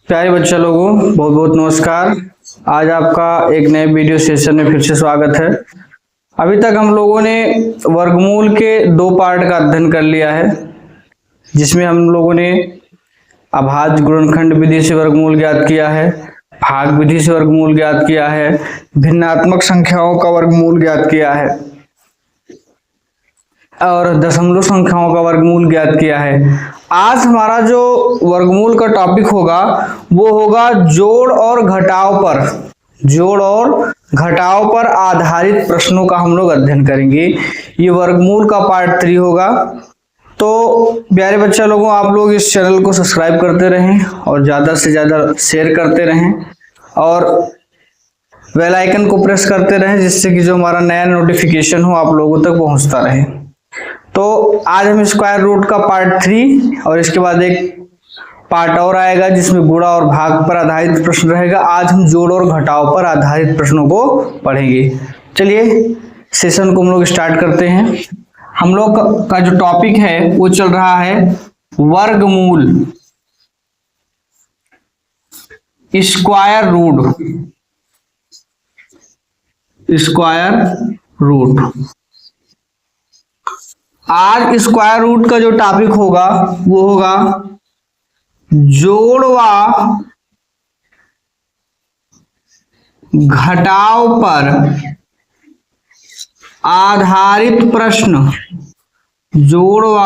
प्यारे बच्चा लोगों, बहुत बहुत नमस्कार। आज आपका एक नए वीडियो सेशन में फिर से स्वागत है। अभी तक हम लोगों ने वर्गमूल के दो पार्ट का अध्ययन कर लिया है, जिसमें हम लोगों ने अभाज्य गुणनखंड विधि से वर्गमूल ज्ञात किया है, भाग विधि से वर्गमूल ज्ञात किया है, भिन्नात्मक संख्याओं का वर्गमूल ज्ञात किया है और दशमलव संख्याओं का वर्गमूल ज्ञात किया है। आज हमारा जो वर्गमूल का टॉपिक होगा वो होगा जोड़ और घटाव पर आधारित प्रश्नों का हम लोग अध्ययन करेंगे। ये वर्गमूल का पार्ट 3 होगा। तो प्यारे बच्चा लोगों, आप लोग इस चैनल को सब्सक्राइब करते रहें और ज़्यादा से ज़्यादा शेयर करते रहें और बेल आइकन को प्रेस करते रहें, जिससे कि जो हमारा नया नोटिफिकेशन हो आप लोगों तक पहुंचता रहे। तो आज हम स्क्वायर रूट का पार्ट 3 और इसके बाद एक पार्ट और आएगा जिसमें गुणा और भाग पर आधारित प्रश्न रहेगा। आज हम जोड़ और घटाव पर आधारित प्रश्नों को पढ़ेंगे। चलिए सेशन को हम लोग स्टार्ट करते हैं। हम लोग का जो टॉपिक है वो चल रहा है वर्गमूल, स्क्वायर रूट। आज स्क्वायर रूट का जो टॉपिक होगा वो होगा जोड़ व घटाव पर आधारित प्रश्न। जोड़ व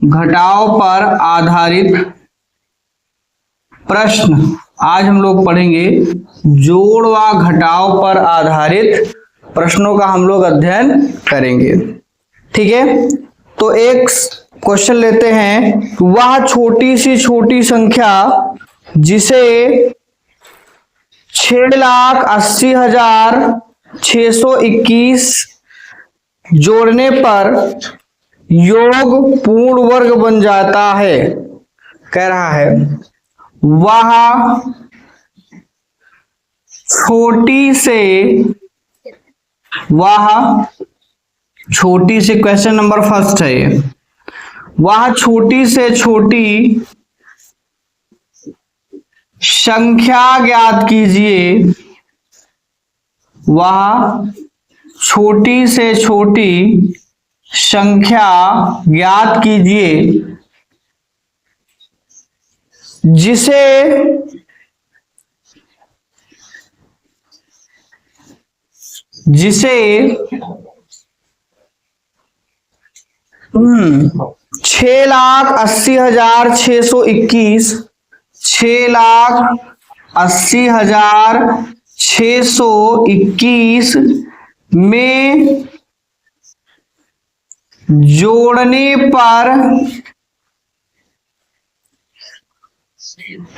घटाव पर आधारित प्रश्न आज हम लोग पढ़ेंगे। जोड़ व घटाव पर आधारित प्रश्नों का हम लोग अध्ययन करेंगे। ठीक है, तो एक क्वेश्चन लेते हैं। वह छोटी सी छोटी संख्या जिसे 6,80,621 जोड़ने पर योग पूर्ण वर्ग बन जाता है, कह रहा है वह छोटी से क्वेश्चन नंबर फर्स्ट है ये। वह छोटी से छोटी संख्या ज्ञात कीजिए। वह छोटी से छोटी संख्या ज्ञात कीजिए जिसे 6,80,621 6,80,621 में जोड़ने पर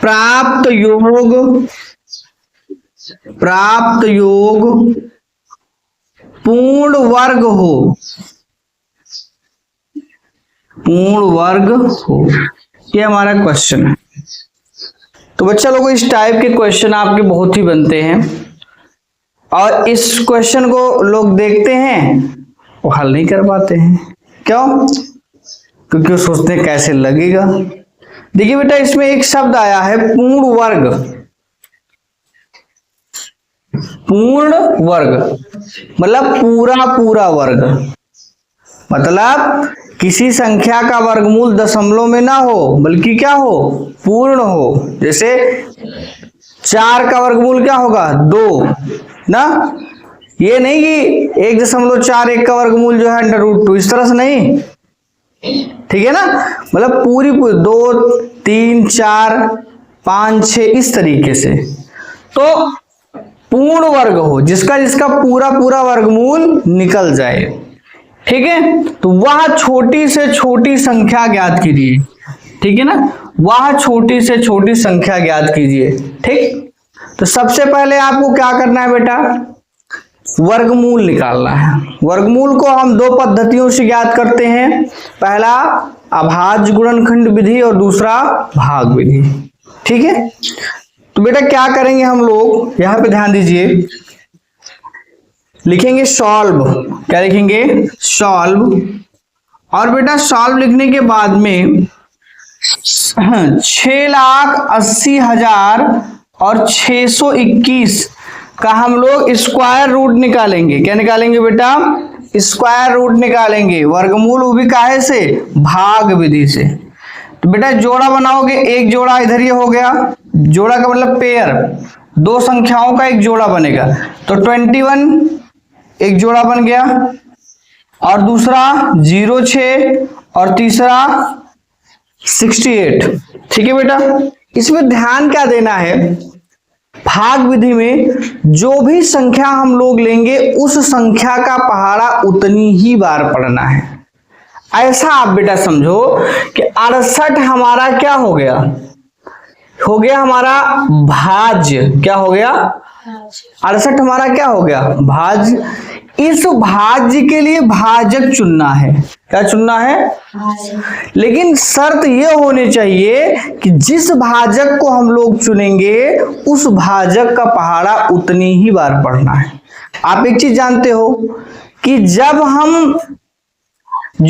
प्राप्त योग पूर्ण वर्ग हो। ये हमारा क्वेश्चन है। तो बच्चा लोगों, इस टाइप के क्वेश्चन आपके बहुत ही बनते हैं और इस क्वेश्चन को लोग देखते हैं वो हल नहीं कर पाते हैं। क्यों? क्योंकि वो सोचते हैं कैसे लगेगा। देखिए बेटा, इसमें एक शब्द आया है पूर्ण वर्ग, मतलब पूरा वर्ग। मतलब किसी संख्या का वर्गमूल दशमलव में ना हो बल्कि क्या हो, पूर्ण हो। जैसे 4 का वर्गमूल क्या होगा, 2 ना। ये नहीं कि 1.41 का वर्गमूल जो है √2, इस तरह से नहीं। ठीक है ना, मतलब पूरी 2, 3, 4, 5, 6 इस तरीके से। तो पूर्ण वर्ग हो, जिसका पूरा वर्गमूल निकल जाए। ठीक है, तो वह छोटी से छोटी संख्या ज्ञात कीजिए। ठीक है ना, वह छोटी से छोटी संख्या ज्ञात कीजिए। ठीक, तो सबसे पहले आपको क्या करना है बेटा, वर्गमूल निकालना है। वर्गमूल को हम दो पद्धतियों से ज्ञात करते हैं। पहला अभाज्य गुणनखंड विधि और दूसरा भाग विधि। ठीक है, तो बेटा क्या करेंगे हम लोग, यहां पे ध्यान दीजिए। लिखेंगे सॉल्व। क्या लिखेंगे, सॉल्व। और बेटा सॉल्व लिखने के बाद में 6,80,000 और 621 का हम लोग स्क्वायर रूट निकालेंगे। क्या निकालेंगे बेटा? स्क्वायर रूट निकालेंगे। वर्गमूल वो भी काहे से? भाग विधि से। तो बेटा जोड़ा बनाओगे, एक जोड़ा इधर ये हो गया, जोड़ा का मतलब पेयर, दो संख्याओं का एक जोड़ा बनेगा। तो 21 एक जोड़ा बन गया, और दूसरा 06 और तीसरा 68। ठीक है बेटा, इसमें ध्यान क्या देना है, भाग विधि में जो भी संख्या हम लोग लेंगे उस संख्या का पहाड़ा उतनी ही बार पढ़ना है। ऐसा आप बेटा समझो कि 68 हमारा क्या हो गया? हो गया हमारा भाज्य। क्या हो गया? 68 हमारा क्या हो गया? भाज्य। इस भाज्य के लिए भाजक चुनना है। क्या चुनना है? लेकिन शर्त यह होनी चाहिए कि जिस भाजक को हम लोग चुनेंगे उस भाजक का पहाड़ा उतनी ही बार पढ़ना है। आप एक चीज जानते हो कि जब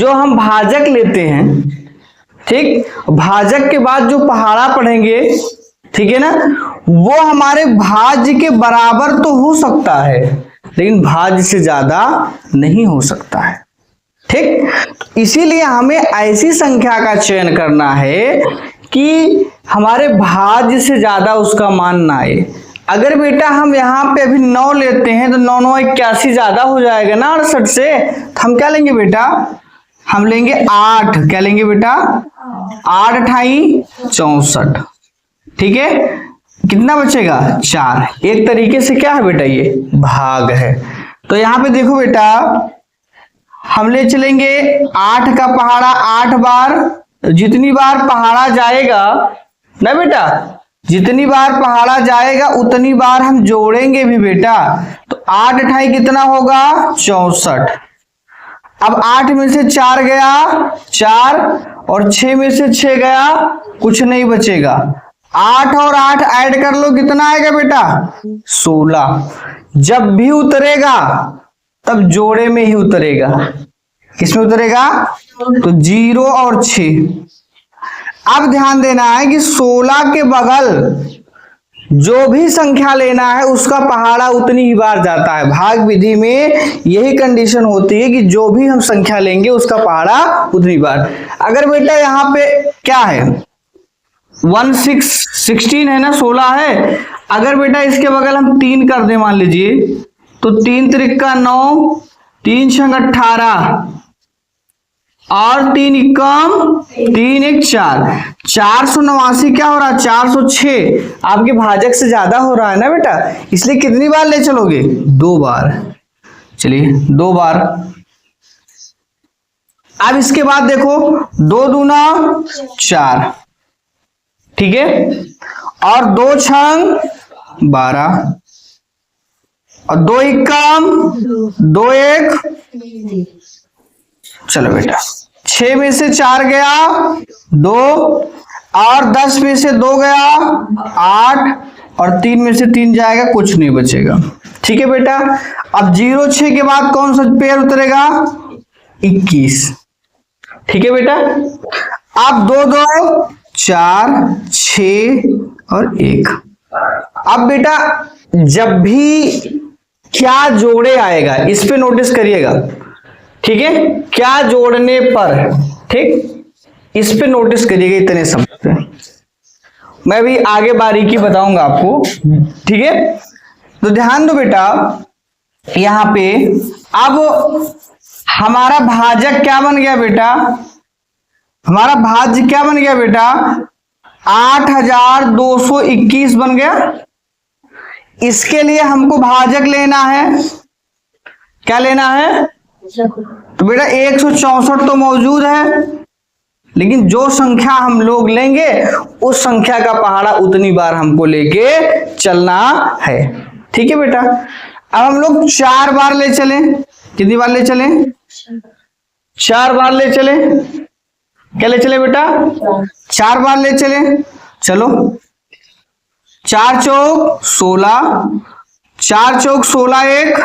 हम भाजक लेते हैं, ठीक, भाजक के बाद जो पहाड़ा पढ़ेंगे, ठीक है ना, वो हमारे भाज्य के बराबर तो हो सकता है लेकिन भाज्य से ज्यादा नहीं हो सकता है। ठीक, इसीलिए हमें ऐसी संख्या का चयन करना है कि हमारे भाज्य से ज्यादा उसका मान ना आए। अगर बेटा हम यहाँ पे अभी 9 लेते हैं तो 9 9 81 ज्यादा हो जाएगा ना 68 से। तो हम क्या लेंगे बेटा? हम लेंगे 8। क्या लेंगे बेटा? 8 × 64। ठीक है, कितना बचेगा? 4। एक तरीके से क्या है बेटा? ये भाग है। तो यहाँ पे देखो बेटा, हम ले चलेंगे 8 का पहाड़ा 8 बार। जितनी बार पहाड़ा जाएगा ना बेटा, जितनी बार पहाड़ा जाएगा उतनी बार हम जोड़ेंगे भी बेटा। तो 8 × कितना होगा? 64। अब 8 में से 4 गया 4, और 6 में से 6 गया, कुछ नहीं बचेगा। 8 और 8 ऐड कर लो, कितना आएगा बेटा? 16। जब भी उतरेगा तब जोड़े में ही उतरेगा। किसमें उतरेगा? तो 0 और 6। अब ध्यान देना है कि 16 के बगल जो भी संख्या लेना है उसका पहाड़ा उतनी ही बार जाता है। भाग विधि में यही कंडीशन होती है कि जो भी हम संख्या लेंगे उसका पहाड़ा उतनी बार। अगर बेटा यहाँ पे क्या है, 16 है ना, 16 है। अगर बेटा इसके बगल हम 3 कर दे मान लीजिए, तो 3 त्रिका 9, 3 छंग 18, और 3 एकम 3 1 4, 489 क्या हो रहा है? 406 आपके भाजक से ज्यादा हो रहा है ना बेटा, इसलिए कितनी बार ले चलोगे? 2 बार। चलिए 2 बार। अब इसके बाद देखो 2 दूना 4, ठीक है, और 2 छंग 12, और 2 एकम 2 1। चलो बेटा, 6 में से 4 गया 2, और 10 में से 2 गया 8, और 3 में से 3 जाएगा, कुछ नहीं बचेगा। ठीक है बेटा, अब 0 6 के बाद कौन सा पेयर उतरेगा? 21। ठीक है बेटा, अब 2 2 4 6 और 1। अब बेटा जब भी क्या जोड़े आएगा इस पे नोटिस करिएगा, ठीक है, क्या जोड़ने पर, ठीक, इस पे नोटिस करिएगा। इतने शब्द पे मैं भी आगे बारीकी बताऊंगा आपको, ठीक है। तो ध्यान दो बेटा, यहां पे अब हमारा भाजक क्या बन गया बेटा? हमारा भाज्य क्या बन गया बेटा? 8221 बन गया। इसके लिए हमको भाजक लेना है। क्या लेना है? तो बेटा 164 तो मौजूद है, लेकिन जो संख्या हम लोग लेंगे उस संख्या का पहाड़ा उतनी बार हमको लेके चलना है। ठीक है बेटा, अब हम लोग 4 बार ले चले। कितनी बार ले चले? 4 बार ले चले। क्या ले चले बेटा? 4 बार ले चले। चलो 4 चौक 16, 4 चौक 16 1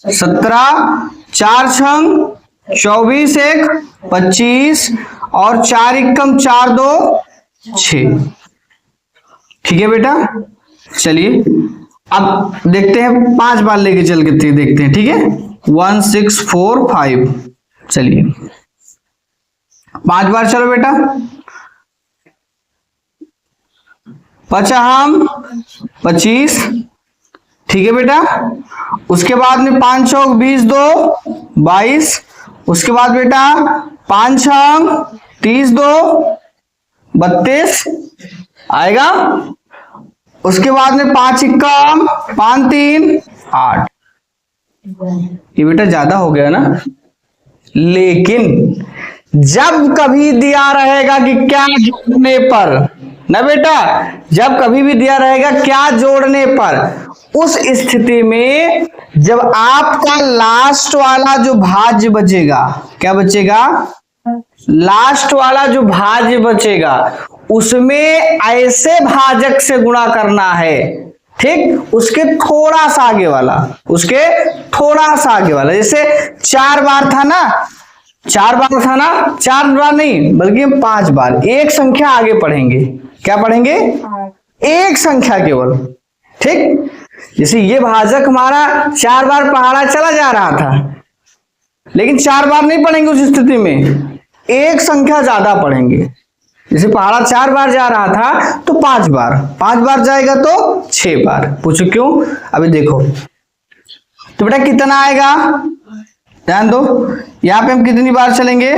17, 4 छंग 24 एक 25 और 4 एकम 4 दो 6। ठीक है बेटा, चलिए अब देखते हैं 5 बार लेके चल के देखते हैं। ठीक है, 1 6 4 5। चलिए 5 बार चलो बेटा। पचहम 25। ठीक है बेटा, उसके बाद में 5 चौक 20 दो 22। उसके बाद बेटा 5 छम 30 दो 32 आएगा। उसके बाद में 5 इक्कम 5 3 8। ये बेटा ज्यादा हो गया ना, लेकिन जब कभी दिया रहेगा कि क्या जोड़ने पर, ना बेटा, जब कभी भी दिया रहेगा क्या जोड़ने पर, उस स्थिति में जब आपका लास्ट वाला जो भाज्य बचेगा, क्या बचेगा, लास्ट वाला जो भाज्य बचेगा उसमें ऐसे भाजक से गुणा करना है। ठीक, उसके थोड़ा सा आगे वाला, उसके थोड़ा सा आगे वाला। जैसे 4 बार था ना, 4 बार था ना, 4 बार नहीं बल्कि हम 5 बार एक संख्या आगे पढ़ेंगे। क्या पढ़ेंगे, एक संख्या केवल। ठीक, जैसे ये भाजक हमारा 4 बार पहाड़ा चला जा रहा था, लेकिन 4 बार नहीं पढ़ेंगे उस स्थिति में, एक संख्या ज्यादा पढ़ेंगे। जैसे पहाड़ा 4 बार जा रहा था तो 5 बार, 5 बार जाएगा तो 6 बार। पूछो क्यों, अभी देखो तो बेटा कितना आएगा, ध्यान दो, यहां पे हम कितनी बार चलेंगे,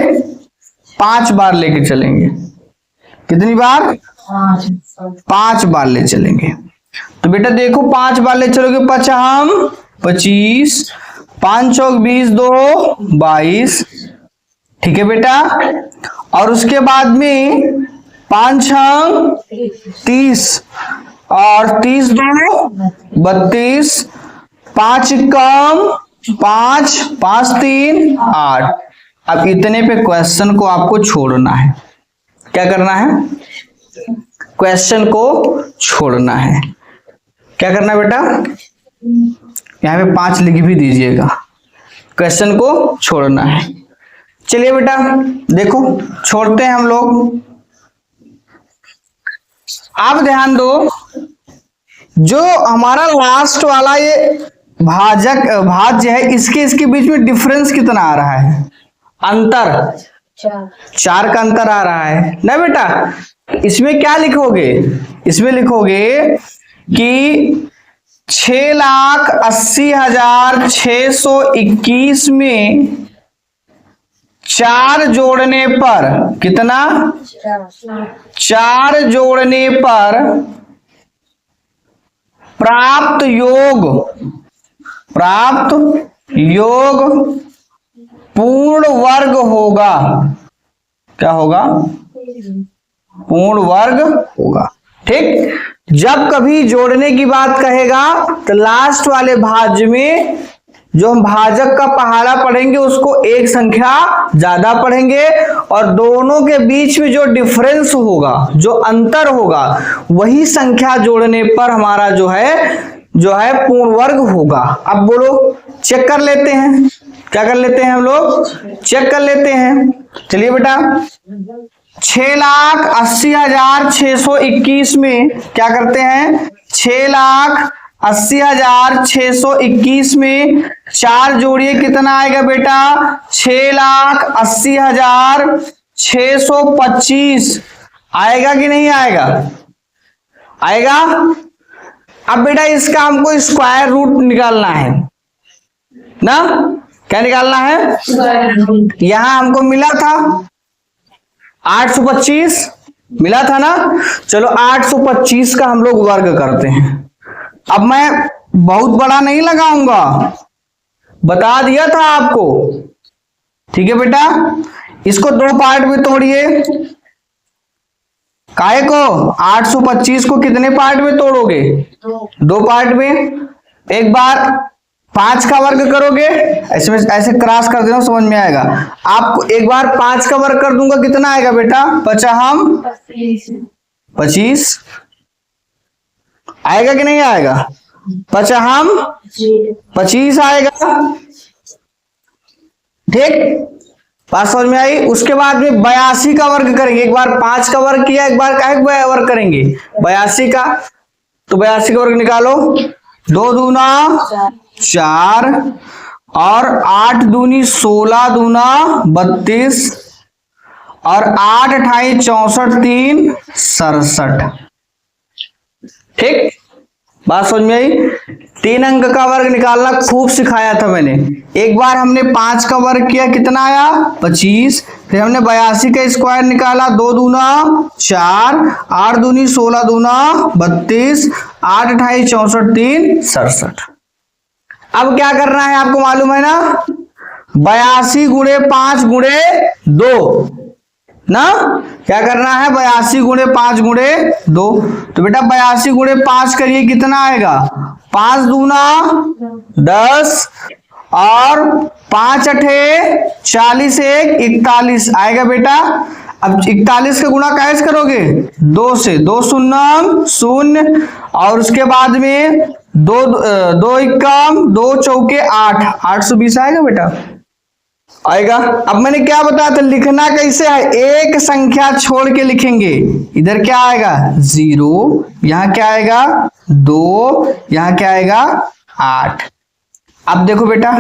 5 बार लेके चलेंगे। कितनी बार, 5 बार ले चलेंगे। तो बेटा देखो 5 बार ले चलोगे, पचहम 25, 5 चौक 20 दो 22। ठीक है बेटा, और उसके बाद में 5 छम 30 और 30 दो 32, 5 कम 5 5 3 8। अब इतने पे क्वेश्चन को आपको छोड़ना है। क्या करना है, क्वेश्चन को छोड़ना है। क्या करना है बेटा, यहां पे 5 लिख भी दीजिएगा, क्वेश्चन को छोड़ना है। चलिए बेटा देखो छोड़ते हैं हम लोग। आप ध्यान दो, जो हमारा लास्ट वाला ये भाज्य है, इसके बीच में डिफरेंस कितना आ रहा है, अंतर 4 का अंतर आ रहा है ना बेटा। इसमें क्या लिखोगे, इसमें लिखोगे कि 6,80,621 में 4 जोड़ने पर कितना, 4 जोड़ने पर प्राप्त योग पूर्ण वर्ग होगा। क्या होगा, पूर्ण वर्ग होगा। ठीक, जब कभी जोड़ने की बात कहेगा तो लास्ट वाले भाज्य में जो हम भाजक का पहाड़ा पढ़ेंगे उसको एक संख्या ज्यादा पढ़ेंगे, और दोनों के बीच में जो डिफरेंस होगा, जो अंतर होगा, वही संख्या जोड़ने पर हमारा जो है पूर्ण वर्ग होगा। अब बोलो, चेक कर लेते हैं, क्या कर लेते हैं हम लोग, चेक कर लेते हैं। चलिए बेटा, 6,80,621 में क्या करते हैं, 6,80,621 में 4 जोड़िए, कितना आएगा बेटा, 6,80,625 आएगा कि नहीं आएगा, आएगा। अब बेटा इसका हमको स्क्वायर रूट निकालना है ना, क्या निकालना है, यहां हमको मिला था 825 मिला था ना। चलो 825 का हम लोग वर्ग करते हैं। अब मैं बहुत बड़ा नहीं लगाऊंगा, बता दिया था आपको। ठीक है बेटा, इसको 2 पार्ट में तोड़िए। काहे को, 825 को कितने पार्ट में तोड़ोगे, 2 पार्ट में। एक बार 5 का वर्ग करोगे, ऐसे क्रॉस कर देना, समझ में आएगा आपको। एक बार 5 का वर्ग कर दूंगा, कितना आएगा बेटा, 25 आएगा कि नहीं आएगा, 25 आएगा। ठीक, बात समझ में आई। उसके बाद में 82 का वर्ग करेंगे, एक बार 5 का वर्ग किया, एक बार काहे का वर्ग करेंगे 82 का, तो 82 का वर्ग निकालो, 2 दूना 4 और 8 दूनी 16 दूना 32 और 8 अठाई 64 3 67। ठीक, बात समझ में आई। 3 अंक का वर्ग निकालना खूब सिखाया था मैंने। एक बार हमने 5 का वर्ग किया, कितना आया 25, फिर हमने 82 का स्क्वायर निकाला, 2 दूना 4, 8 दूनी 16 दूना 32, 8 अठाई 64 3 67। अब क्या करना है आपको मालूम है ना, 82 गुणे 5 गुणे 2 ना, क्या करना है 82 गुणे 5 गुणे 2। तो बेटा 82 गुणे 5 करिए, कितना आएगा 5 दूना 10 और 5 अठे 40 1 41 आएगा बेटा। अब 41 का गुणा कैसे करोगे 2 से, 2 शून्य 0 और उसके बाद में 2 इक्कम 2 चौके 8, 820 आएगा बेटा, आएगा। अब मैंने क्या बताया था, लिखना कैसे है, एक संख्या छोड़ के लिखेंगे। इधर क्या आएगा 0, यहां क्या आएगा 2, यहां क्या आएगा 8। अब देखो बेटा,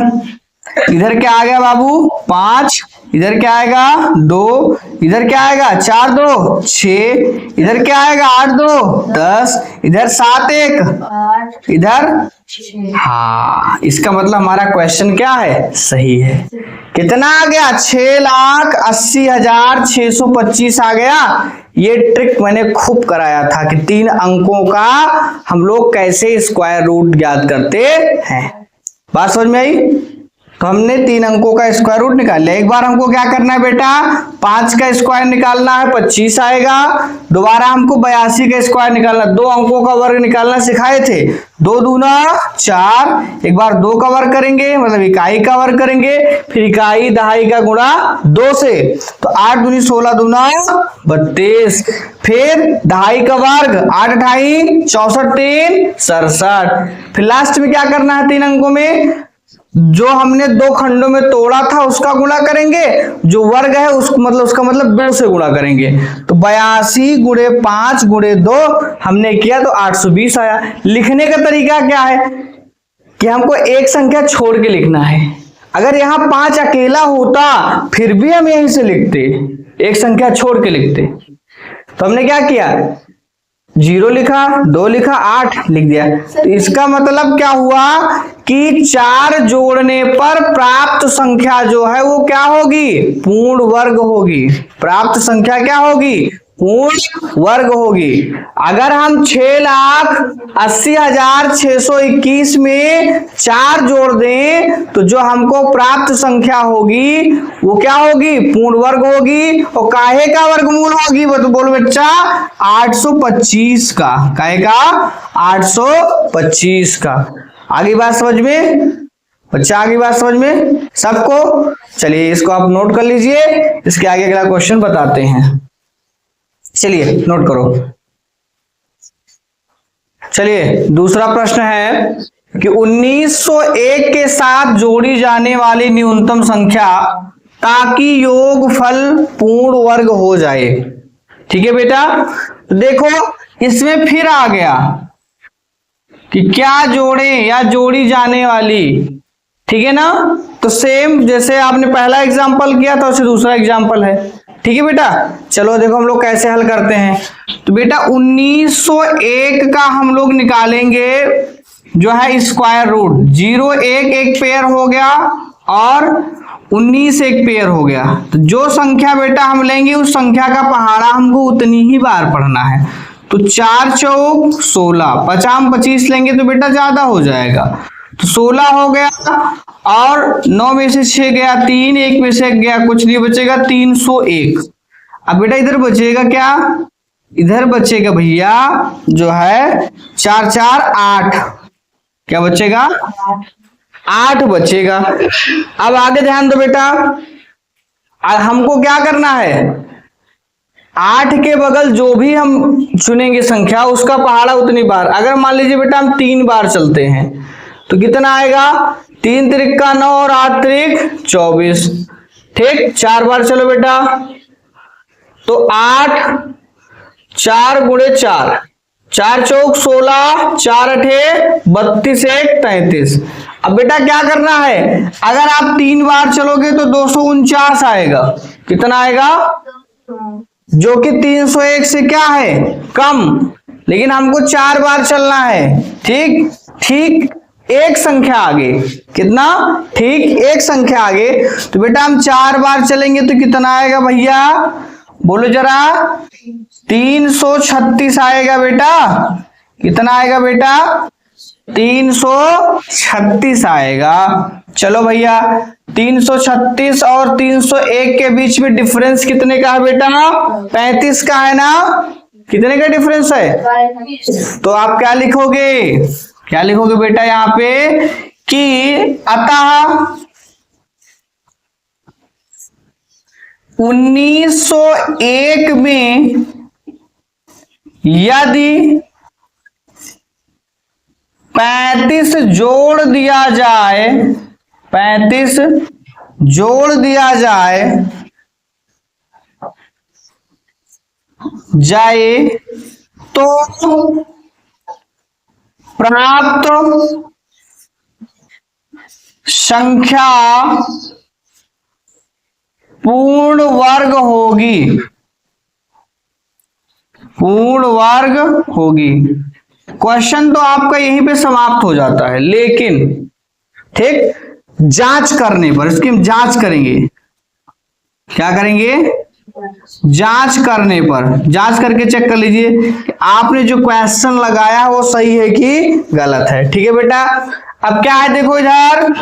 इधर क्या आ गया बाबू 5, इधर क्या आएगा 2, इधर क्या आएगा 4 2 6, इधर क्या आएगा 8 2 10, इधर 7 1 इधर। हाँ, इसका मतलब हमारा क्वेश्चन क्या है, सही है। कितना आ गया 6,80,625 आ गया। ये ट्रिक मैंने खूब कराया था कि 3 अंकों का हम लोग कैसे स्क्वायर रूट ज्ञात करते हैं। बात समझ में आई। तो हमने 3 अंकों का स्क्वायर रूट निकाल लिया। एक बार हमको क्या करना है बेटा, 5 का स्क्वायर निकालना है 25 आएगा। दोबारा हमको 82 का स्क्वायर निकालना, 2 अंकों का वर्ग निकालना सिखाए थे, 2 दूना 4, एक बार 2 का वर्ग करेंगे मतलब इकाई का वर्ग करेंगे, फिर इकाई दहाई का गुणा 2 से, तो 8 दूनी 16 दूना 32, फिर दहाई का वर्ग 8 अठाई 64 3 67। फिर लास्ट में क्या करना है, 3 अंकों में जो हमने 2 खंडों में तोड़ा था उसका गुणा करेंगे, जो वर्ग है उसका मतलब 2 से गुणा करेंगे। तो 82 गुणे 5 गुणे 2 हमने किया तो 820 आया। लिखने का तरीका क्या है कि हमको एक संख्या छोड़ के लिखना है। अगर यहाँ 5 अकेला होता फिर भी हम यहीं से लिखते, एक संख्या छोड़ के लिखते। तो हमने क्या किया, 0 लिखा, 2 लिखा, 8 लिख दिया। तो इसका मतलब क्या हुआ कि 4 जोड़ने पर प्राप्त संख्या जो है वो क्या होगी, पूर्ण वर्ग होगी। प्राप्त संख्या क्या होगी, पूर्ण वर्ग होगी। अगर हम 6,80,621 में 4 जोड़ दें तो जो हमको प्राप्त संख्या होगी वो क्या होगी, पूर्ण वर्ग होगी। और काहे का वर्गमूल होगी, वो तो बोलो बच्चा 825 का, काहे का 825 का। आगे बात समझ में बच्चा, आगे बात समझ में सबको। चलिए इसको आप नोट कर लीजिए, इसके आगे अगला क्वेश्चन बताते हैं। चलिए नोट करो। चलिए दूसरा प्रश्न है कि 1901 के साथ जोड़ी जाने वाली न्यूनतम संख्या ताकि योगफल पूर्ण वर्ग हो जाए। ठीक है बेटा, तो देखो इसमें फिर आ गया कि क्या जोड़े या जोड़ी जाने वाली, ठीक है ना। तो सेम जैसे आपने पहला एग्जांपल किया था उसे दूसरा एग्जांपल है। ठीक है बेटा, चलो देखो हम लोग कैसे हल करते हैं। तो बेटा 1901 का हम लोग निकालेंगे जो है स्क्वायर रूट। 0 1 एक पेयर हो गया और 19 एक पेयर हो गया। तो जो संख्या बेटा हम लेंगे उस संख्या का पहाड़ा हमको उतनी ही बार पढ़ना है। तो 4 चौक 16, 50 25 लेंगे तो बेटा ज्यादा हो जाएगा। तो 16 हो गया और 9 में से 6 गया, 3 1 में से 1 गया, कुछ नहीं बचेगा 301। अब बेटा इधर बचेगा क्या, इधर बचेगा भैया जो है 4 4 8, क्या बचेगा 8 बचेगा। अब आगे ध्यान दो बेटा, हमको क्या करना है, 8 के बगल जो भी हम चुनेंगे संख्या उसका पहाड़ा उतनी बार। अगर मान लीजिए बेटा हम 3 बार चलते हैं तो कितना आएगा, 3 त्रिक का 9 और 8 त्रिक 24। ठीक, 4 बार चलो बेटा, तो 8, 4 गुणे 4, 4 चौक 16, 4 अठे 32, 1 33। अब बेटा क्या करना है, अगर आप 3 बार चलोगे तो 249 आएगा। कितना आएगा, जो कि 301 से क्या है, कम, लेकिन हमको 4 बार चलना है। ठीक, ठीक एक संख्या आगे, कितना, ठीक एक संख्या आगे। तो बेटा हम 4 बार चलेंगे तो कितना आएगा भैया, बोलो जरा, 336 आएगा बेटा। कितना आएगा बेटा, 336 आएगा। चलो भैया, 336 और 301 के बीच में डिफरेंस कितने का है बेटा, 35 का है ना। कितने का डिफरेंस है, तो आप क्या लिखोगे, क्या लिखोगे बेटा यहाँ पे कि अतः 1901 में यदि 35 जोड़ दिया जाए, 35 जोड़ दिया जाए तो प्राप्त संख्या पूर्ण वर्ग होगी, पूर्ण वर्ग होगी। क्वेश्चन तो आपका यहीं पे समाप्त हो जाता है, लेकिन ठीक जांच करने पर, इसकी हम जांच करेंगे। क्या करेंगे, जांच करने पर, जांच करके चेक कर लीजिए कि आपने जो क्वेश्चन लगाया वो सही है कि गलत है। ठीक है बेटा, अब क्या है देखो इधर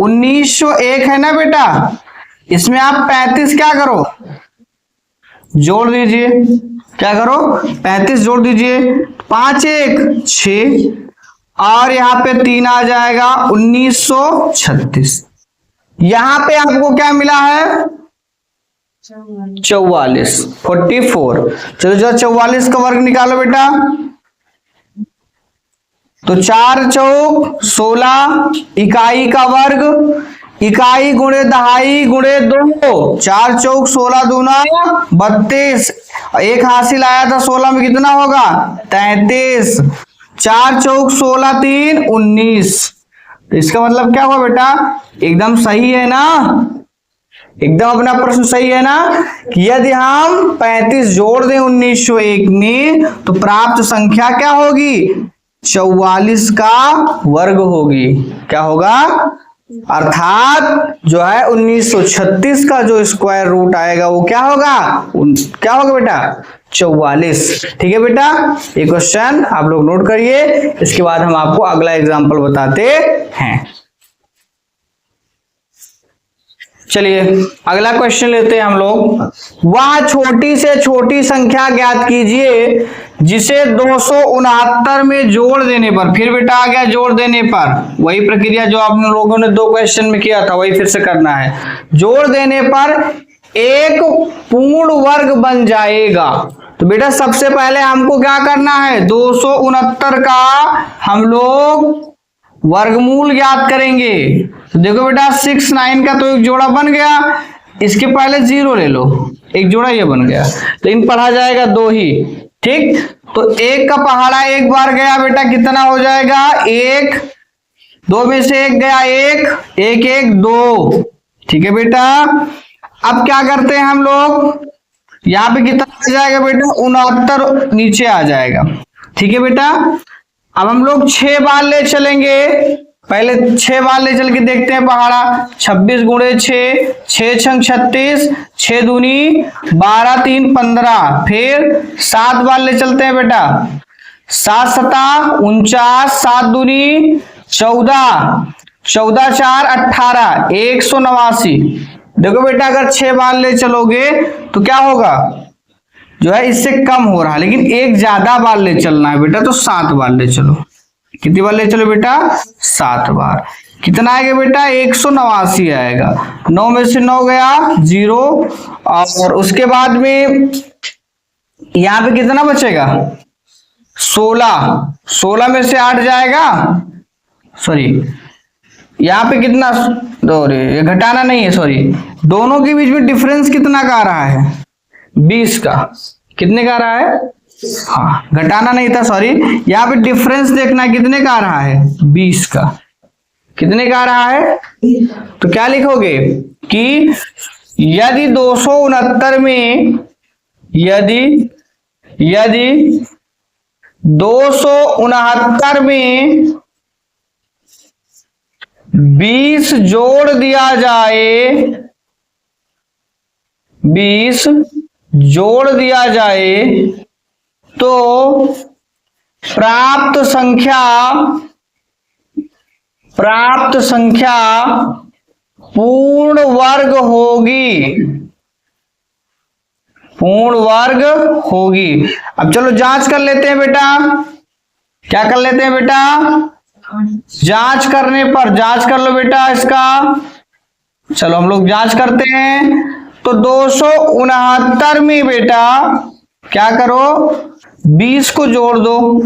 1901 है ना बेटा, इसमें आप 35 क्या करो, जोड़ दीजिए। क्या करो, 35 जोड़ दीजिए, 5 1 6 और यहाँ पे 3 आ जाएगा 1936। यहां पे आपको क्या मिला है, 44, 44। चलो जरा 44 का वर्ग निकालो बेटा, तो 4 चौक 16, इकाई का वर्ग, इकाई गुणे दहाई गुणे 2, 4 चौक 16 दूना 32, एक हासिल आया था 16 में, कितना होगा 33, 4 चौक 16 3 19। तो इसका मतलब क्या हुआ बेटा, एकदम सही है ना, एकदम अपना प्रश्न सही है ना, कि यदि हम 35 जोड़ दें 1901 में तो प्राप्त संख्या क्या होगी, 44 का वर्ग होगी। क्या होगा, अर्थात जो है 1936 का जो स्क्वायर रूट आएगा वो क्या होगा, क्या होगा बेटा, 44। ठीक है बेटा, ये क्वेश्चन आप लोग नोट करिए, इसके बाद हम आपको अगला एग्जांपल बताते हैं। चलिए अगला क्वेश्चन लेते हैं हम लोग। वह छोटी से छोटी संख्या ज्ञात कीजिए जिसे 269 में जोड़ देने पर, फिर बेटा आ गया जोड़ देने पर, वही प्रक्रिया जो आप लोगों ने 2 क्वेश्चन में किया था वही फिर से करना है। जोड़ देने पर एक पूर्ण वर्ग बन जाएगा। तो बेटा सबसे पहले हमको क्या करना है, 269 का हम लोग वर्गमूल ज्ञात करेंगे। तो देखो बेटा 6 9 का तो एक जोड़ा बन गया, इसके पहले 0 ले लो, एक जोड़ा ये बन गया, तो इन पढ़ा जाएगा 2 ही। ठीक, तो 1 का पहाड़ा एक बार गया बेटा, कितना हो जाएगा 1, 2 में से 1 गया 1 1 1 2। ठीक है बेटा, अब क्या करते हैं हम लोग, यहाँ पे कितना आ जाएगा बेटा 69 नीचे आ जाएगा। ठीक है बेटा, अब हम लोग 6 बार ले चलेंगे, पहले 6 बार ले चल के देखते हैं पहाड़ा। 26 गुणे 6, 6 छंग 36, 6 दूनी 12 3 15, फिर 7 बार ले चलते हैं बेटा, 7 सता 49, 7 दूनी 14, 14 4 18, 189। देखो बेटा अगर 6 बार ले चलोगे तो क्या होगा, जो है इससे कम हो रहा है, लेकिन एक ज्यादा बार ले चलना है बेटा, तो 7 बार ले चलो। कितनी बार ले चलो बेटा, 7 बार। कितना आएगा बेटा 189 आएगा, 9 में से 9 गया 0, और उसके बाद में यहां पे कितना बचेगा 16, 16 में से 8 जाएगा, सॉरी यहाँ पे कितना, सॉरी ये घटाना नहीं है, सॉरी, दोनों के बीच में डिफरेंस कितना का आ रहा है? 20 का। कितने का आ रहा है? हाँ, घटाना नहीं था, सॉरी, यहाँ पे डिफरेंस देखना कितने का आ रहा है? 20 का। कितने का आ रहा है? तो क्या लिखोगे कि यदि 269 में, यदि 269 में 20 जोड़ दिया जाए, 20 जोड़ दिया जाए तो प्राप्त संख्या पूर्ण वर्ग होगी। अब चलो जांच कर लेते हैं बेटा। क्या कर लेते हैं बेटा? जांच करने पर, जांच कर लो बेटा इसका। चलो हम लोग जांच करते हैं। तो 269 में बेटा क्या करो, 20 को जोड़ दो।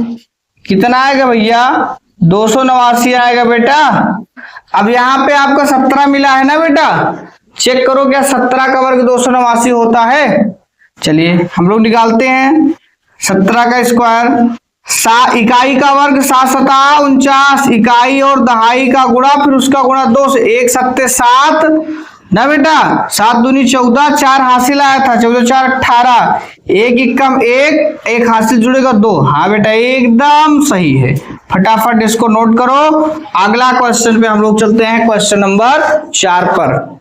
कितना आएगा भैया? 289 आएगा बेटा। अब यहाँ पे आपका 17 मिला है ना बेटा, चेक करो क्या 17 का वर्ग 289 होता है? चलिए हम लोग निकालते हैं। 17 का स्क्वायर, इकाई का वर्ग 7 सता 49, इकाई और दहाई का गुणा, फिर उसका गुणा 2 से, 1 सत्ते 7 ना बेटा, 7 दूनी 14, 4 हासिल आया था, 14 4 18, 1 एकम 1, 1 हासिल जुड़ेगा 2। हाँ बेटा एकदम सही है। फटाफट इसको नोट करो। अगला क्वेश्चन पे हम लोग चलते हैं, क्वेश्चन नंबर 4 पर।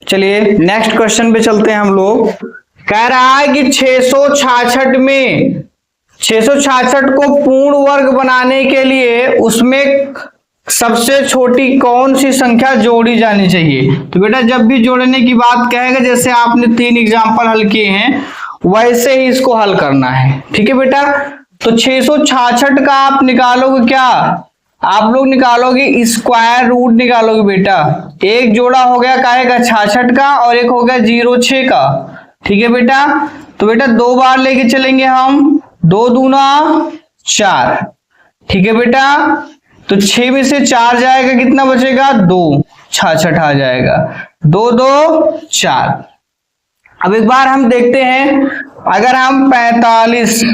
चलिए नेक्स्ट क्वेश्चन पे चलते हैं हम लोग। कह रहा है कि 666 में 666 को पूर्ण वर्ग बनाने के लिए उसमें सबसे छोटी कौन सी संख्या जोड़ी जानी चाहिए? तो बेटा जब भी जोड़ने की बात कहेगा, जैसे आपने 3 एग्जाम्पल हल किए हैं वैसे ही इसको हल करना है, ठीक है बेटा। तो 666 का आप निकालोगे क्या? आप लोग निकालोगे स्क्वायर रूट निकालोगे बेटा। एक जोड़ा हो गया काहे का? 66 का, और एक हो गया 06 का, ठीक है बेटा। तो बेटा 2 बार लेके चलेंगे हम, 2 दूना 4, ठीक है बेटा। तो 6 में से 4 जाएगा, कितना बचेगा? 2, 66 आ जाएगा। 2 2 4। अब एक बार हम देखते हैं, अगर हम 45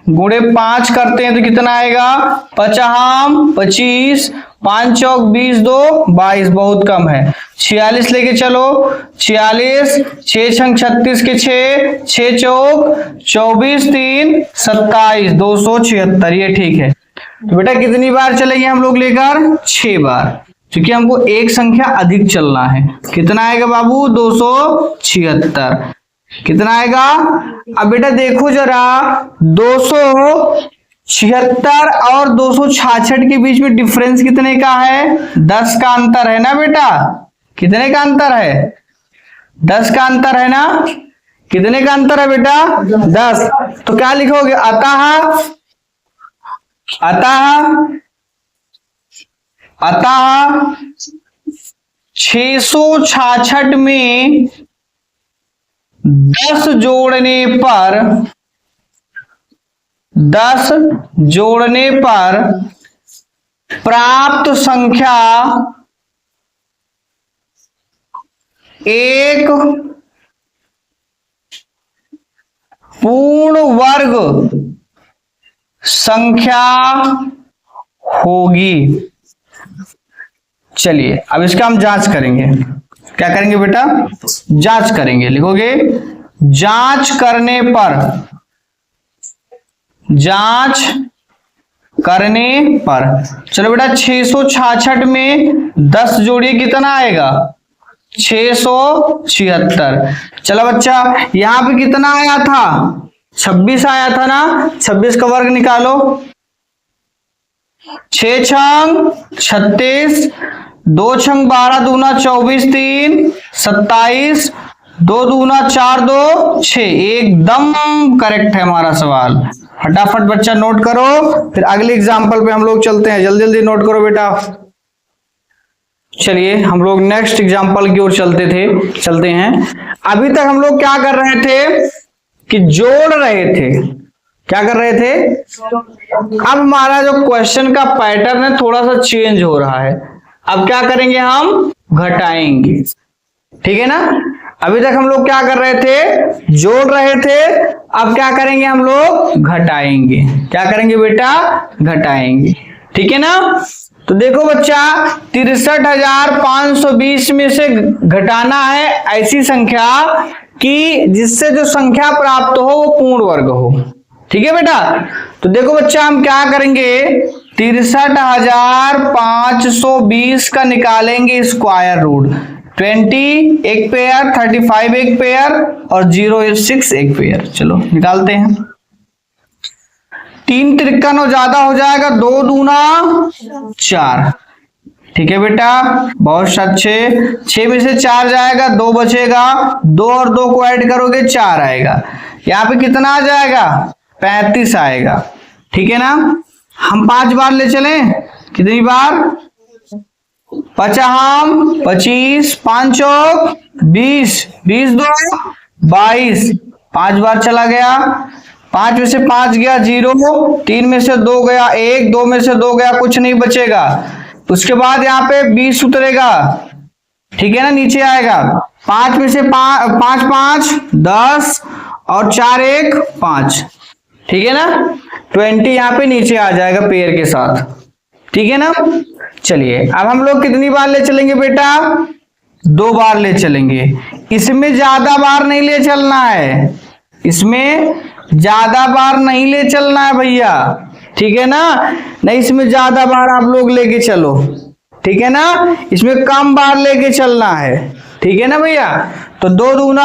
गुणे 5 करते हैं तो कितना आएगा? 50 25, 5 चौक 20, 2 22, बहुत कम है। 46 लेके चलो, 46, 6 छंग 36 के 6, 6 चौक 24, 3 27, 276, ये ठीक है। तो बेटा कितनी बार चलेंगे हम लोग लेकर? 6 बार, क्योंकि हमको एक संख्या अधिक चलना है। कितना आएगा बाबू? 276। कितना आएगा? अब बेटा देखो जरा, 276 और 266 के बीच में डिफरेंस कितने का है? 10 का अंतर है ना बेटा। कितने का अंतर है? 10 का अंतर है ना। कितने का अंतर है बेटा? 10। तो क्या लिखोगे? अतः 666 में 10 जोड़ने पर प्राप्त संख्या एक पूर्ण वर्ग संख्या होगी। चलिए अब इसका हम जांच करेंगे। क्या करेंगे बेटा? जांच करेंगे। लिखोगे जांच करने पर। चलो बेटा 666 में 10 जोड़िए, कितना आएगा? 676। चलो बच्चा यहां पे कितना आया था? 26 आया था ना। 26 का वर्ग निकालो। 6 छंग 36, 2 छंग 12, दूना 24, 3 27, 2 दूना 4, 2 6। एकदम करेक्ट है हमारा सवाल। फटाफट बच्चा नोट करो, फिर अगले एग्जाम्पल पे हम लोग चलते हैं। जल्दी जल्दी नोट करो बेटा। चलिए हम लोग नेक्स्ट एग्जाम्पल की ओर चलते हैं। अभी तक हम लोग क्या कर रहे थे कि जोड़ रहे थे। क्या कर रहे थे? अब हमारा जो क्वेश्चन का पैटर्न है थोड़ा सा चेंज हो रहा है। अब क्या करेंगे, हम घटाएंगे। ठीक है ना, अभी तक हम लोग क्या कर रहे थे, जोड़ रहे थे, अब क्या करेंगे हम लोग, घटाएंगे। क्या करेंगे बेटा, घटाएंगे। ठीक है ना, तो देखो बच्चा 63,520 में से घटाना है ऐसी संख्या कि जिससे जो संख्या प्राप्त हो वो पूर्ण वर्ग हो। ठीक है बेटा, तो देखो बच्चा हम क्या करेंगे, 63,520 का निकालेंगे स्क्वायर रूट। 20 एक पेयर, 35 एक पेयर और 0 6 एक पेयर। चलो निकालते हैं। 3 तिरकन और ज्यादा हो जाएगा, 2 दूना 4। ठीक है बेटा, बहुत अच्छे। 6 में से 4 जाएगा, 2 बचेगा, 2 और 2 को ऐड करोगे 4 आएगा। यहाँ पे कितना आ जाएगा, 35 आएगा। ठीक है ना, हम 5 बार ले चलें, कितनी बार, 50, 25, 5 चौक 20, 20 2 22, 5 बार चला गया। 5 में से 5 गया 0, 3 में से 2 गया 1, 2 में से 2 गया कुछ नहीं बचेगा। उसके बाद यहाँ पे 20 उतरेगा। ठीक है ना, नीचे आएगा। 5 में से 5 5 10 और 4 1 5। ठीक है ना, 20 यहाँ पे नीचे आ जाएगा पेयर के साथ। ठीक है ना, चलिए अब हम लोग कितनी बार ले चलेंगे बेटा, 2 बार ले चलेंगे। इसमें ज्यादा बार नहीं ले चलना है, इसमें ज्यादा बार नहीं ले चलना है भैया। ठीक है ना, नहीं इसमें ज्यादा बार आप लोग लेके चलो। ठीक है ना, इसमें कम बार लेके चलना है। ठीक है ना भैया, तो 2 दूना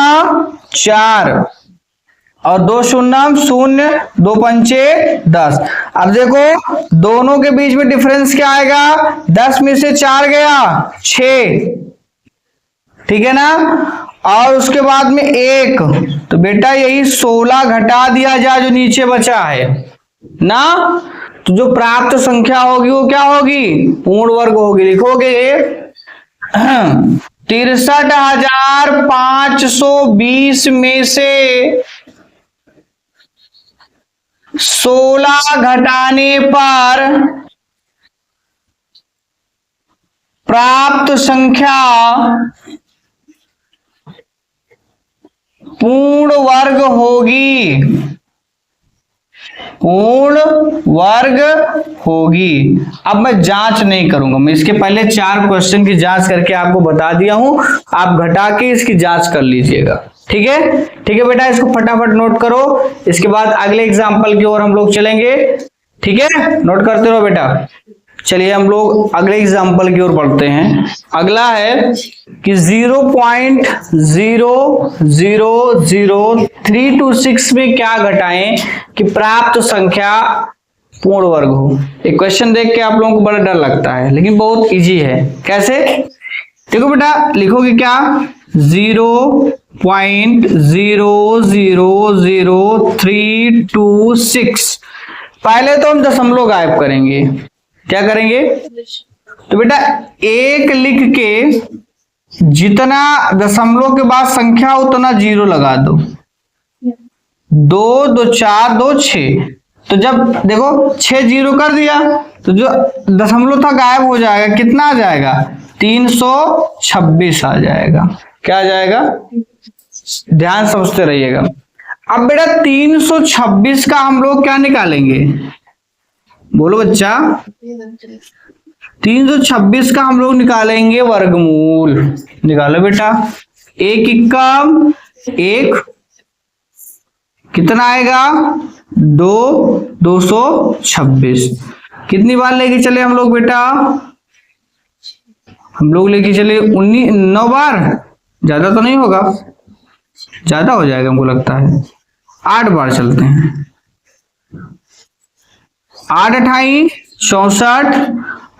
4 और 2 शून्यम 0, 2 पंचे 10। अब देखो दोनों के बीच में डिफरेंस क्या आएगा, 10 में से 4 गया 6। ठीक है ना, और उसके बाद में 1, तो बेटा यही 16 घटा दिया जाए जो नीचे बचा है ना, तो जो प्राप्त संख्या होगी वो क्या होगी, पूर्ण वर्ग होगी। लिखोगे 63,520 में से 16 घटाने पर प्राप्त संख्या पूर्ण वर्ग होगी, पूर्ण वर्ग होगी। अब मैं जांच नहीं करूंगा, मैं इसके पहले 4 क्वेश्चन की जांच करके आपको बता दिया हूं, आप घटा के इसकी जांच कर लीजिएगा। ठीक है, ठीक है बेटा, इसको फटाफट नोट करो, इसके बाद अगले एग्जाम्पल की ओर हम लोग चलेंगे। ठीक है, नोट करते रहो बेटा। चलिए हम लोग अगले एग्जाम्पल की ओर बढ़ते हैं। अगला है कि 0.0000326 में क्या घटाएं कि प्राप्त संख्या पूर्ण वर्ग हो। एक क्वेश्चन देख के आप लोगों को बड़ा डर लगता है, लेकिन बहुत इजी है। कैसे, देखो बेटा, लिखोगे क्या, 0.0000326। पहले तो हम दशमलव गायब करेंगे। क्या करेंगे, तो बेटा 1 लिख के जितना दशमलव के बाद संख्या उतना 0 लगा दो। 2 2 4 2 6, तो जब देखो 6 0 कर दिया तो जो दशमलव था गायब हो जाएगा। कितना आ जाएगा, 326 आ जाएगा। क्या आ जाएगा, ध्यान समझते रहिएगा। अब बेटा 326 का हम लोग क्या निकालेंगे, बोलो बच्चा, 326 का हम लोग निकालेंगे वर्गमूल। निकालो बेटा, 1 इक्का 1, कितना आएगा 2, 226। कितनी बार लेके चले हम लोग बेटा, हम लोग लेके चले 9 बार। ज्यादा तो नहीं होगा, ज्यादा हो जाएगा हमको लगता है। 8 बार चलते हैं। 8 अठाई 64,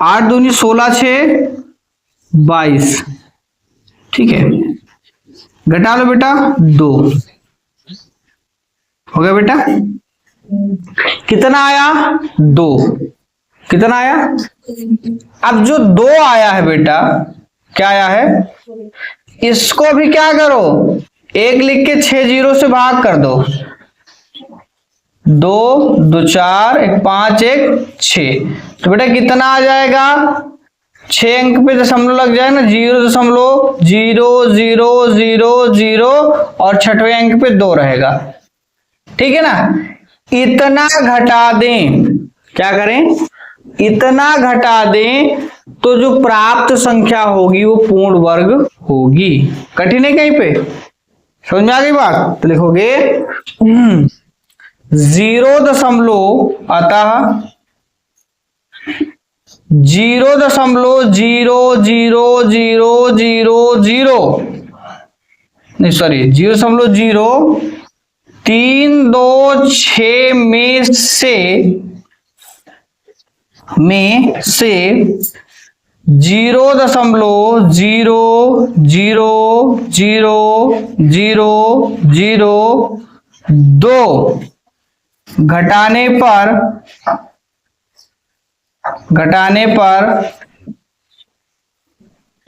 8 दूनी 16 6 22। ठीक है, घटा लो बेटा 2, हो गया बेटा। कितना आया, 2। कितना आया, अब जो 2 आया है बेटा, क्या आया है, इसको भी क्या करो, 1 लिख के 6 0 से भाग कर दो। 2 2 4 1 5 1 6, तो बेटा कितना आ जाएगा, 6 अंक पे दशमलव लग जाए ना, 0.0000 और छठवें अंक पे 2 रहेगा, ठीक है ना। इतना घटा दें, क्या करें, इतना घटा दें तो जो प्राप्त संख्या होगी वो पूर्ण वर्ग होगी। कठिन है कहीं पे, समझ में आ गई बात? तो लिखोगे 0 अतः 0.00000 नहीं सॉरी 0.0326 में से 0.0000002 घटाने पर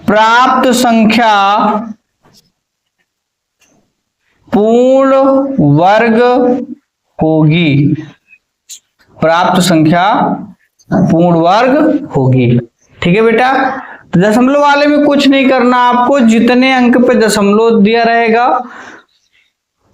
प्राप्त संख्या पूर्ण वर्ग होगी, प्राप्त संख्या पूर्ण वर्ग होगी, ठीक है बेटा। तो दशमलव वाले में कुछ नहीं करना आपको, जितने अंक पे दशमलव दिया रहेगा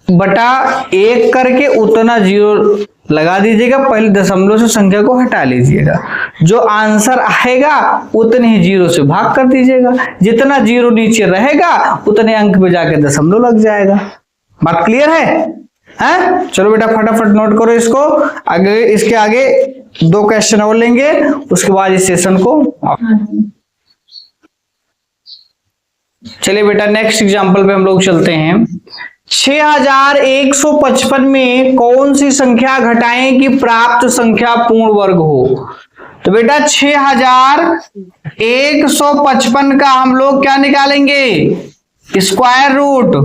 बटा 1 करके उतना 0 लगा दीजिएगा, पहले दशमलव से संख्या को हटा लीजिएगा, जो आंसर आएगा उतने ही 0 से भाग कर दीजिएगा, जितना 0 नीचे रहेगा उतने अंक पे जाके दशमलव लग जाएगा। बात क्लियर है? हैं? चलो बेटा फटाफट नोट करो इसको, आगे इसके आगे 2 क्वेश्चन और लेंगे, उसके बाद इस सेशन को। चलिए बेटा नेक्स्ट एग्जांपल पे हम लोग चलते हैं। 6155 में कौन सी संख्या घटाएं कि प्राप्त संख्या पूर्ण वर्ग हो? तो बेटा 6155 का हम लोग क्या निकालेंगे, स्क्वायर रूट,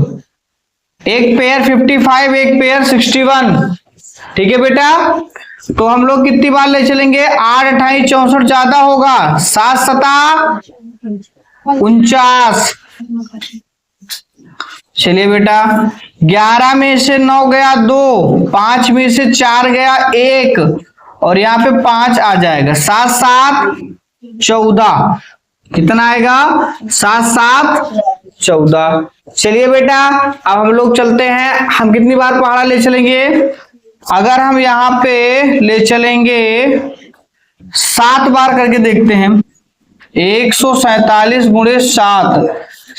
एक पेयर 55, एक पेयर 61, ठीक है बेटा। तो हम लोग कितनी बार ले चलेंगे, 8 28 64 ज्यादा होगा, 7 7 49। चलिए बेटा 11 में से 9 गया 2, 5 में से 4 गया 1 और यहाँ पे 5 आ जाएगा, 7 7 14, कितना आएगा, 7 7 14। चलिए बेटा अब हम लोग चलते हैं, हम कितनी बार पहाड़ा ले चलेंगे, अगर हम यहाँ पे ले चलेंगे 7 बार करके देखते हैं, 147 गुणे 7,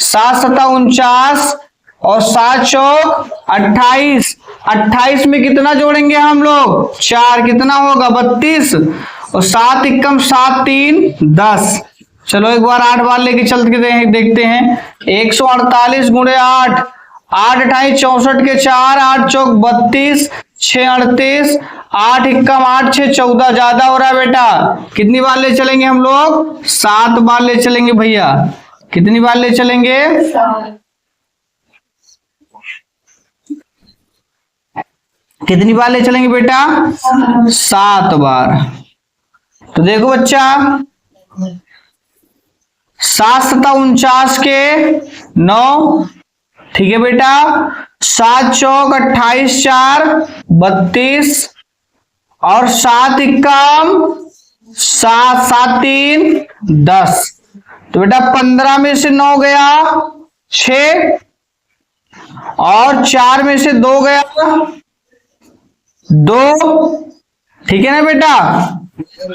7 7 49 और 7 चौक 28, 28 में कितना जोड़ेंगे हम लोग, 4, कितना होगा 32 और 7 एकम 7 3 10। चलो एक बार 8 बार लेके चल के देखते हैं, 148 गुणे 8, 8 28 64 के 4, 8 चौक 32, 6 38, 8 एकम 8 6 14, ज्यादा हो रहा है बेटा, कितनी बार ले चलेंगे हम लोग, 7 बार ले चलेंगे भैया, कितनी बार ले चलेंगे, कितनी बार ले चलेंगे बेटा, 7 बार। तो देखो बच्चा 7 7 49 के 9, ठीक है बेटा, 7 चौक 28 4 32 और 7 एकम 7 7 3 10। तो बेटा 15 में से 9 गया 6 और 4 में से 2 गया 2, ठीक है ना बेटा।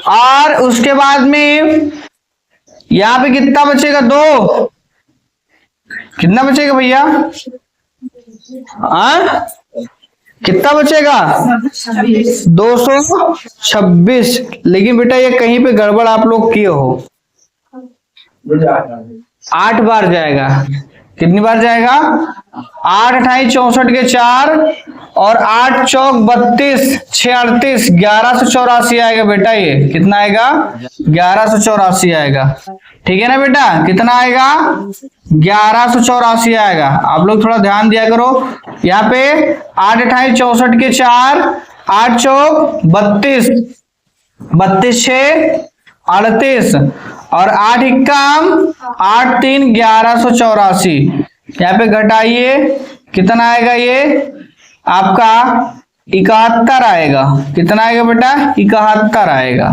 और उसके बाद में यहां पे कितना बचेगा, 2, कितना बचेगा भैया, कितना बचेगा 226। लेकिन बेटा ये कहीं पे गड़बड़ आप लोग किए हो, 8 बार जाएगा, कितनी बार जाएगा, 8 28 64 के 4 और 8 चौक 32 6 38, 1184 आएगा बेटा, ये कितना आएगा 1184 आएगा, ठीक है ना बेटा, कितना आएगा 1184 आएगा। आप लोग थोड़ा ध्यान दिया करो, यहाँ पे 8 28 64 के 4, 8 चौक 32 32 6 38 और 8 एकम 8 3 1184, यहाँ पे घटाइए कितना आएगा, ये आपका 71 आएगा, कितना आएगा बेटा 71 आएगा।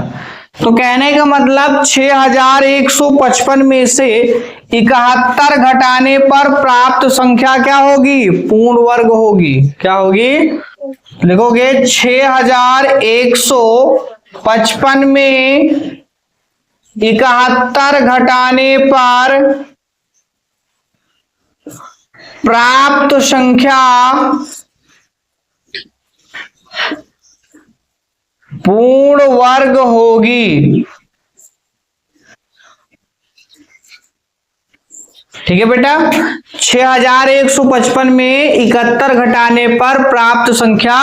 तो कहने का मतलब 6155 में से 71 घटाने पर प्राप्त संख्या क्या होगी? पूर्ण वर्ग होगी। क्या होगी? लिखोगे 6155 में 71 घटाने पर प्राप्त संख्या पूर्ण वर्ग होगी। ठीक है बेटा, 6155 में 71 घटाने पर प्राप्त संख्या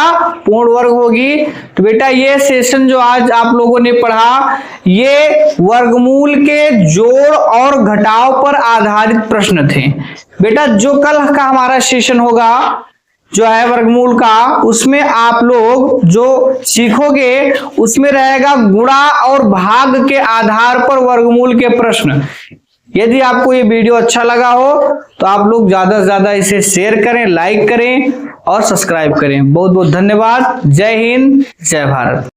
पूर्ण वर्ग होगी। तो बेटा ये सेशन जो आज आप लोगों ने पढ़ा, ये वर्गमूल के जोड़ और घटाव पर आधारित प्रश्न थे। बेटा जो कल का हमारा सेशन होगा जो है वर्गमूल का, उसमें आप लोग जो सीखोगे उसमें रहेगा गुणा और भाग के आधार पर वर्गमूल के प्रश्न। यदि आपको ये वीडियो अच्छा लगा हो तो आप लोग ज्यादा से ज्यादा इसे शेयर करें, लाइक करें और सब्सक्राइब करें। बहुत बहुत धन्यवाद। जय हिंद, जय भारत।